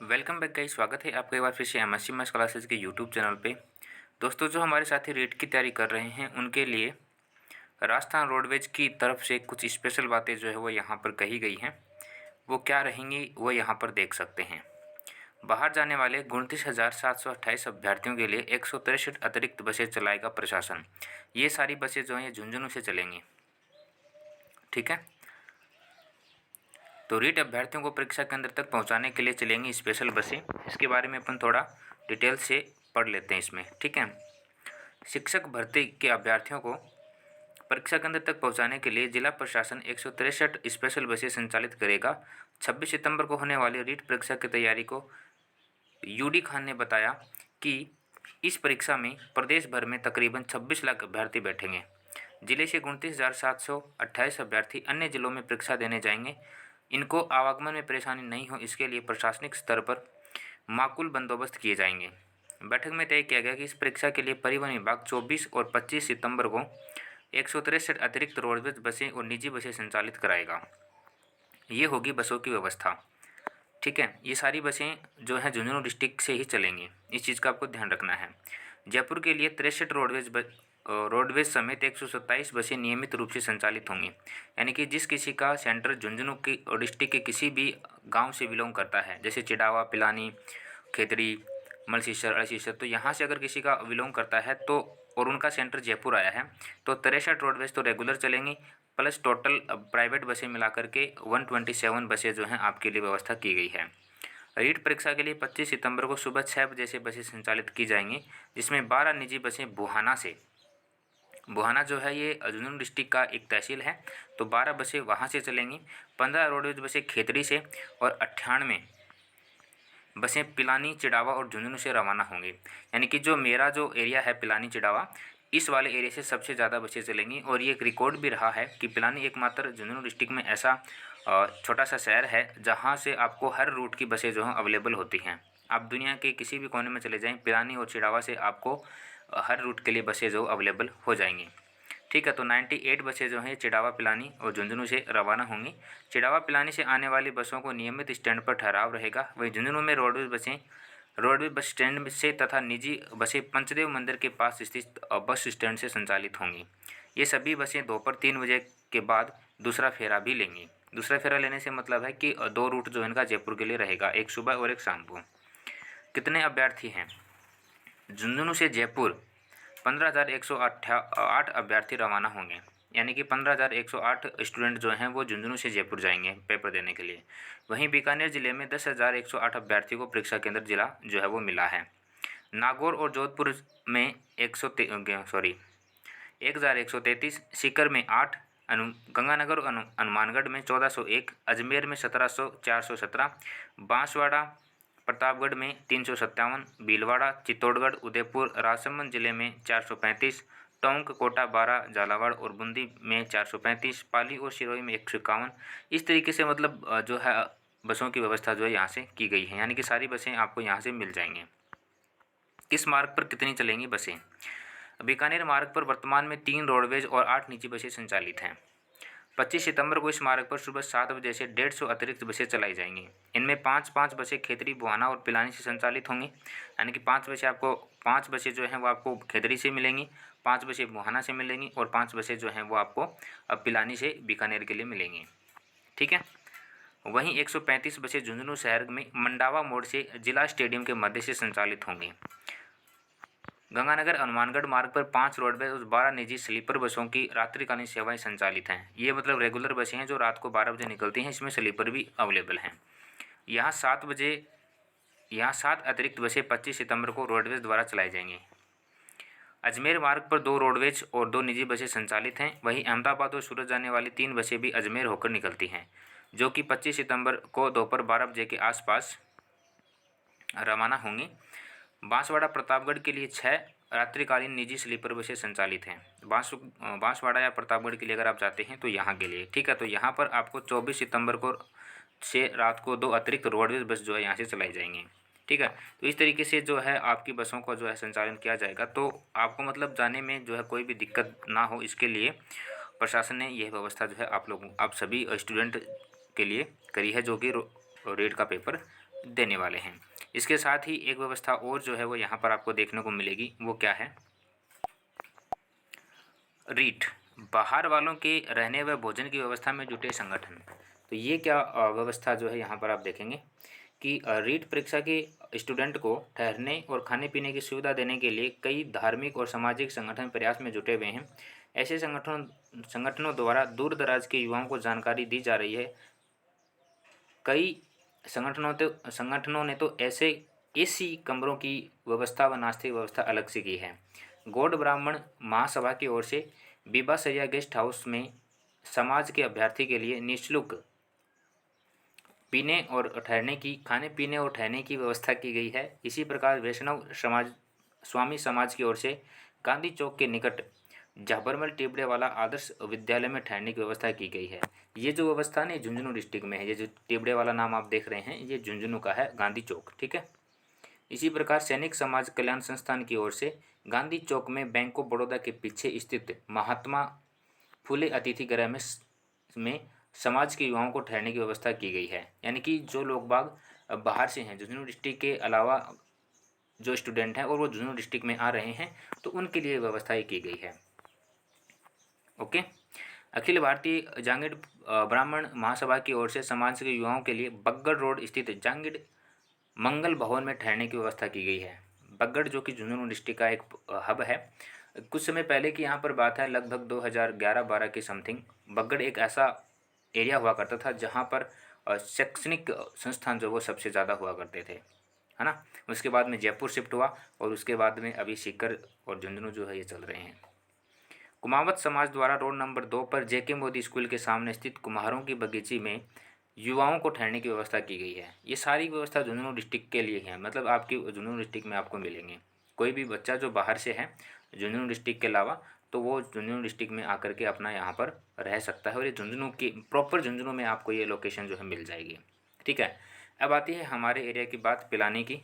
Welcome back guys. स्वागत है आपका एक बार फिर से एमएससी मैथ्स क्लासेस के यूट्यूब चैनल पे। दोस्तों, जो हमारे साथी रीट की तैयारी कर रहे हैं उनके लिए राजस्थान रोडवेज की तरफ से कुछ स्पेशल बातें जो है वो यहाँ पर कही गई हैं। वो क्या रहेंगी वो यहाँ पर देख सकते हैं। बाहर जाने वाले 29,728 अभ्यर्थियों के लिए 163 अतिरिक्त बसें चलाएगा प्रशासन। ये सारी बसें जो हैं ये झुंझुनू से चलेंगी। ठीक है, तो रीट अभ्यर्थियों को परीक्षा केंद्र तक पहुंचाने के लिए चलेंगी स्पेशल बसें। इसके बारे में अपन थोड़ा डिटेल से पढ़ लेते हैं इसमें। ठीक है, शिक्षक भर्ती के अभ्यर्थियों को परीक्षा केंद्र तक पहुंचाने के लिए जिला प्रशासन 163 स्पेशल बसें संचालित करेगा। 26 सितंबर को होने वाली रीट परीक्षा की तैयारी को यूडी खान ने बताया कि इस परीक्षा में प्रदेश भर में तकरीबन 26 लाख अभ्यर्थी बैठेंगे। जिले से 29,728 अभ्यर्थी अन्य जिलों में परीक्षा देने जाएंगे। इनको आवागमन में परेशानी नहीं हो, इसके लिए प्रशासनिक स्तर पर माकूल बंदोबस्त किए जाएंगे। बैठक में तय किया गया कि इस परीक्षा के लिए परिवहन विभाग 24 और 25 सितंबर को 163 अतिरिक्त रोडवेज बसें और निजी बसें संचालित कराएगा। ये होगी बसों की व्यवस्था। ठीक है, ये सारी बसें जो हैं झुंझुनू डिस्ट्रिक्ट से ही चलेंगी। इस चीज़ का आपको ध्यान रखना है। जयपुर के लिए 63 रोडवेज समेत 127 बसें नियमित रूप से संचालित होंगी। यानी कि जिस किसी का सेंटर झुंझुनू की डिस्ट्रिक्ट के किसी भी गांव से बिलोंग करता है, जैसे चिड़ावा, पिलानी, खेतड़ी, मलसीसर, अड़सीसर, तो यहाँ से अगर किसी का बिलोंग करता है तो और उनका सेंटर जयपुर आया है तो 63 रोडवेज तो रेगुलर चलेंगी, प्लस टोटल प्राइवेट बसें मिलाकर के 127 बसें जो हैं आपके लिए व्यवस्था की गई है। रीट परीक्षा के लिए 25 सितंबर को सुबह 6 बजे से बसें संचालित की जाएंगी, जिसमें 12 निजी बसें बुहाना जो है ये झुंझुनू डिस्ट्रिक्ट का एक तहसील है, तो 12 बसें वहाँ से चलेंगी। 15 रोडवेज बसें खेतड़ी से और 98 बसें पिलानी, चिड़ावा और झुंझुनू से रवाना होंगी। यानी कि जो मेरा जो एरिया है पिलानी, चिड़ावा, इस वाले एरिया से सबसे ज़्यादा बसें चलेंगी। और ये एक रिकॉर्ड भी रहा है कि पिलानी एकमात्र झुंझुनू डिस्ट्रिक्ट में ऐसा छोटा सा शहर है जहाँ से आपको हर रूट की बसें जो हैं अवेलेबल होती हैं। आप दुनिया के किसी भी कोने में चले जाएँ, पिलानी और चिड़ावा से आपको हर रूट के लिए बसें जो अवेलेबल हो जाएंगी। ठीक है, तो 98 बसें जो हैं चिड़ावा, पिलानी और झुंझुनू से रवाना होंगी। चिड़ावा, पिलानी से आने वाली बसों को नियमित स्टैंड पर ठहराव रहेगा। वहीं झुंझुनू में रोडवेज बस स्टैंड से तथा निजी बसें पंचदेव मंदिर के पास स्थित बस स्टैंड से संचालित होंगी। ये सभी बसें दोपहर 3 बजे के बाद दूसरा फेरा भी लेंगी। दूसरा फेरा लेने से मतलब है कि 2 रूट जो इनका जयपुर के लिए रहेगा, एक सुबह और एक शाम को। कितने अभ्यर्थी हैं? झुंझुनू से जयपुर 15,108 अभ्यर्थी रवाना होंगे। यानी कि 15,108 स्टूडेंट जो हैं वो झुंझुनू से जयपुर जाएंगे पेपर देने के लिए। वहीं बीकानेर जिले में 10,108 अभ्यर्थियों को परीक्षा केंद्र जिला जो है वो मिला है। नागौर और जोधपुर में 1,133, सीकर में 8, गंगानगर और हनुमानगढ़ में 1,401, अजमेर में 417, बांसवाड़ा प्रतापगढ़ में 357, भीलवाड़ा, चित्तौड़गढ़, उदयपुर, राजसमंद जिले में 435, टोंक, कोटा, बारा, झालावाड़ और बूंदी में 435, पाली और सिरोही में 151। इस तरीके से मतलब जो है बसों की व्यवस्था जो है यहाँ से की गई है। यानी कि सारी बसें आपको यहाँ से मिल जाएंगी। किस मार्ग पर कितनी चलेंगी बसें? बीकानेर मार्ग पर वर्तमान में 3 रोडवेज और 8 निजी बसें संचालित हैं। 25 सितंबर को इस मार्ग पर सुबह 7 बजे से 150 अतिरिक्त बसें चलाई जाएंगी। इनमें 5-5 बसें खेतड़ी, बुहाना और पिलानी से संचालित होंगी। यानी कि 5 बसें जो हैं वो आपको खेतड़ी से मिलेंगी, 5 बसें बुहाना से मिलेंगी और 5 बसें जो हैं वो आपको पिलानी से बीकानेर के लिए मिलेंगी। ठीक है, वहीं 135 बसें झुंझुनू शहर में मंडावा मोड़ से जिला स्टेडियम के मध्य से संचालित होंगी। गंगानगर हनुमानगढ़ मार्ग पर 5 रोडवेज और 12 निजी स्लीपर बसों की रात्रिकालीन सेवाएं संचालित हैं। ये मतलब रेगुलर बसें हैं जो रात को 12 बजे निकलती हैं। इसमें स्लीपर भी अवेलेबल हैं। यहाँ 7 अतिरिक्त बसें 25 सितंबर को रोडवेज द्वारा चलाई जाएंगी। अजमेर मार्ग पर 2 रोडवेज और 2 निजी बसें संचालित हैं। वहीं अहमदाबाद और सूरत जाने वाली 3 बसें भी अजमेर होकर निकलती हैं, जो कि 25 सितंबर को दोपहर 12 बजे के आसपास रवाना होंगी। बांसवाड़ा प्रतापगढ़ के लिए 6 रात्रिकालीन निजी स्लीपर बसें संचालित हैं। बांसवाड़ा या प्रतापगढ़ के लिए अगर आप जाते हैं तो यहाँ के लिए। ठीक है, तो यहाँ पर आपको 24 सितंबर को से रात को 2 अतिरिक्त रोडवेज बस जो है यहाँ से चलाई जाएंगी। ठीक है, तो इस तरीके से जो है आपकी बसों का जो है संचालन किया जाएगा। तो आपको मतलब जाने में जो है कोई भी दिक्कत ना हो, इसके लिए प्रशासन ने यह व्यवस्था जो है आप सभी स्टूडेंट के लिए करी है जो कि रेट का पेपर देने वाले हैं। इसके साथ ही एक व्यवस्था और जो है वो यहाँ पर आपको देखने को मिलेगी, वो क्या है, रीट, बाहर वालों के रहने व भोजन की व्यवस्था में जुटे संगठन। तो ये क्या व्यवस्था जो है यहाँ पर आप देखेंगे कि रीट परीक्षा के स्टूडेंट को ठहरने और खाने पीने की सुविधा देने के लिए कई धार्मिक और सामाजिक संगठन प्रयास में जुटे हुए हैं। ऐसे संगठनों द्वारा दूर दराज के युवाओं को जानकारी दी जा रही है। कई संगठनों ने तो ऐसे एसी कमरों की व्यवस्था व नाश्ते की व्यवस्था अलग से की है। गौड़ ब्राह्मण महासभा की ओर से बीबा सैया गेस्ट हाउस में समाज के अभ्यर्थी के लिए निःशुल्क खाने पीने और ठहरने की व्यवस्था की गई है। इसी प्रकार वैष्णव स्वामी समाज की ओर से गांधी चौक के निकट झाबरमल टिबड़े वाला आदर्श विद्यालय में ठहरने की व्यवस्था की गई है। ये जो व्यवस्था ना झुंझुनू डिस्ट्रिक्ट में है। ये जो टिबड़े वाला नाम आप देख रहे हैं ये झुंझुनू का है, गांधी चौक, ठीक है। इसी प्रकार सैनिक समाज कल्याण संस्थान की ओर से गांधी चौक में बैंक ऑफ बड़ौदा के पीछे स्थित महात्मा फुले अतिथि गृह में समाज के युवाओं को ठहरने की व्यवस्था की गई है। यानी कि जो लोग बाग बाहर से हैं, झुंझुनू डिस्ट्रिक्ट के अलावा जो स्टूडेंट हैं और वो झुंझुनू डिस्ट्रिक्ट में आ रहे हैं, तो उनके लिए व्यवस्था की गई है। ओके। अखिल भारतीय जांगिड़ ब्राह्मण महासभा की ओर से समाज के युवाओं के लिए बगड़ रोड स्थित जांगिड़ मंगल भवन में ठहरने की व्यवस्था की गई है। बगड़ जो कि झुंझुनू डिस्ट्रिक्ट का एक हब है। कुछ समय पहले की यहाँ पर बात है, लगभग 2011-12 के समथिंग बगड़ एक ऐसा एरिया हुआ करता था जहाँ पर शैक्षणिक संस्थान जो वो सबसे ज़्यादा हुआ करते थे, है ना। उसके बाद में जयपुर शिफ्ट हुआ और उसके बाद में अभी सीकर और झुंझुनू जो है ये चल रहे हैं। कुमावत समाज द्वारा रोड नंबर 2 पर जेके मोदी स्कूल के सामने स्थित कुम्हारों की बगीची में युवाओं को ठहरने की व्यवस्था की गई है। ये सारी व्यवस्था झुंझुनू डिस्ट्रिक्ट के लिए है, मतलब आपकी झुंझुनू डिस्ट्रिक्ट में आपको मिलेंगे। कोई भी बच्चा जो बाहर से है झुंझुनू डिस्ट्रिक्ट के अलावा, तो वो झुंझुनू डिस्ट्रिक्ट में आकर के अपना यहाँ पर रह सकता है और ये झुंझुनू की प्रॉपर झुंझुनू में आपको ये लोकेशन जो है मिल जाएगी, ठीक है। अब आती है हमारे एरिया की बात, पिलानी की।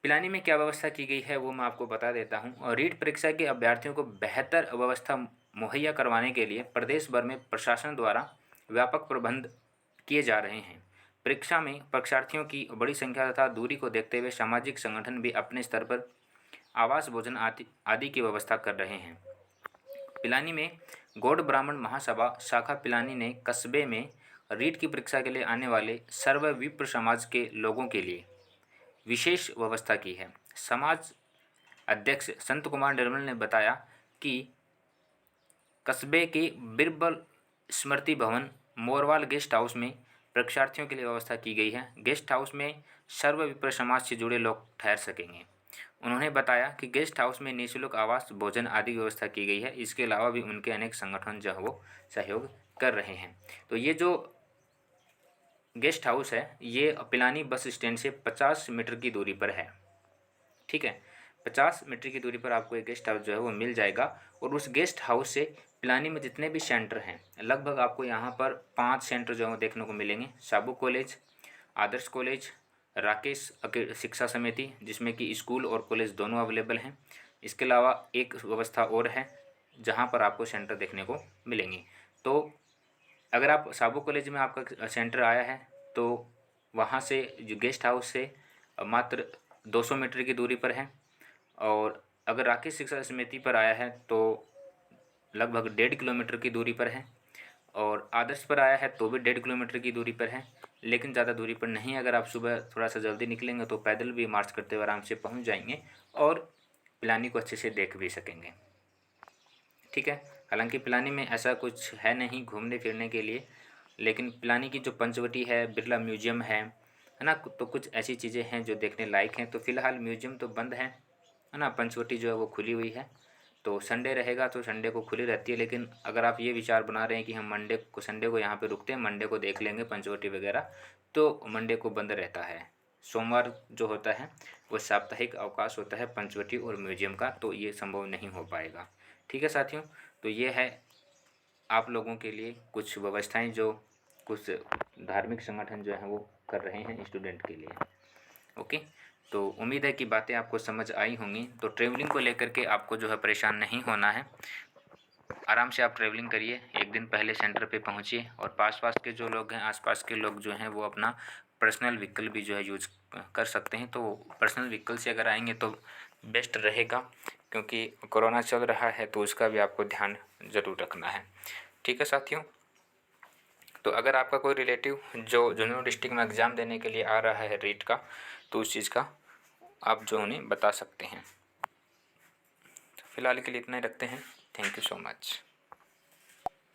पिलानी में क्या व्यवस्था की गई है वो मैं आपको बता देता हूँ। और रीट परीक्षा के अभ्यर्थियों को बेहतर व्यवस्था मुहैया करवाने के लिए प्रदेश भर में प्रशासन द्वारा व्यापक प्रबंध किए जा रहे हैं। परीक्षा में परीक्षार्थियों की बड़ी संख्या तथा दूरी को देखते हुए सामाजिक संगठन भी अपने स्तर पर आवास भोजन आदि की व्यवस्था कर रहे हैं। पिलानी में गौड़ ब्राह्मण महासभा शाखा पिलानी ने कस्बे में रीट की परीक्षा के लिए आने वाले सर्व विप्र समाज के लोगों के लिए विशेष व्यवस्था की है। समाज अध्यक्ष संत कुमार निर्मल ने बताया कि कस्बे के बिरबल स्मृति भवन मोरवाल गेस्ट हाउस में परीक्षार्थियों के लिए व्यवस्था की गई है। गेस्ट हाउस में सर्व विप्र समाज से जुड़े लोग ठहर सकेंगे। उन्होंने बताया कि गेस्ट हाउस में निःशुल्क आवास भोजन आदि व्यवस्था की गई है। इसके अलावा भी उनके अनेक संगठन जो है वो सहयोग कर रहे हैं। तो ये जो गेस्ट हाउस है ये पिलानी बस स्टैंड से 50 मीटर की दूरी पर है, ठीक है। 50 मीटर की दूरी पर आपको एक गेस्ट हाउस जो है वो मिल जाएगा। और उस गेस्ट हाउस से पिलानी में जितने भी सेंटर हैं, लगभग आपको यहाँ पर 5 सेंटर जो है देखने को मिलेंगे। साबू कॉलेज, आदर्श कॉलेज, राकेश शिक्षा समिति, जिसमें कि स्कूल और कॉलेज दोनों अवेलेबल हैं। इसके अलावा एक व्यवस्था और है जहाँ पर आपको सेंटर देखने को मिलेंगे। तो अगर आप साबू कॉलेज में आपका सेंटर आया है तो वहाँ से जो गेस्ट हाउस से मात्र 200 मीटर की दूरी पर है। और अगर राकेश शिक्षा समिति पर आया है तो लगभग 1.5 किलोमीटर की दूरी पर है। और आदर्श पर आया है तो भी 1.5 किलोमीटर की दूरी पर है, लेकिन ज़्यादा दूरी पर नहीं। अगर आप सुबह थोड़ा सा जल्दी निकलेंगे तो पैदल भी मार्च करते हुए आराम से पहुँच जाएंगे और पिलानी को अच्छे से देख भी सकेंगे, ठीक है। हालांकि पिलानी में ऐसा कुछ है नहीं घूमने फिरने के लिए, लेकिन पिलानी की जो पंचवटी है, बिरला म्यूजियम है ना, तो कुछ ऐसी चीज़ें हैं जो देखने लायक हैं। तो फ़िलहाल म्यूजियम तो बंद है ना, पंचवटी जो है वो खुली हुई है। तो संडे रहेगा तो संडे को खुली रहती है, लेकिन अगर आप ये विचार बना रहे हैं कि हम संडे को यहाँ पे रुकते हैं, मंडे को देख लेंगे पंचवटी वगैरह, तो मंडे को बंद रहता है। सोमवार जो होता है वो साप्ताहिक अवकाश होता है पंचवटी और म्यूजियम का, तो ये संभव नहीं हो पाएगा, ठीक है साथियों। तो ये है आप लोगों के लिए कुछ व्यवस्थाएं जो कुछ धार्मिक संगठन जो हैं वो कर रहे हैं स्टूडेंट के लिए। ओके, तो उम्मीद है कि बातें आपको समझ आई होंगी। तो ट्रैवलिंग को लेकर के आपको जो है परेशान नहीं होना है। आराम से आप ट्रैवलिंग करिए, एक दिन पहले सेंटर पे पहुंचिए और पास के जो लोग हैं, आसपास के लोग जो हैं वो अपना पर्सनल व्हीकल भी जो है यूज़ कर सकते हैं। तो पर्सनल व्हीकल से अगर आएंगे तो बेस्ट रहेगा, क्योंकि कोरोना चल रहा है तो उसका भी आपको ध्यान ज़रूर रखना है। ठीक है साथियों, तो अगर आपका कोई रिलेटिव जो झुंझुनू डिस्ट्रिक्ट में एग्ज़ाम देने के लिए आ रहा है रीट का, तो उस चीज़ का आप जो उन्हें बता सकते हैं। फ़िलहाल के लिए इतना ही रखते हैं। Thank you so much.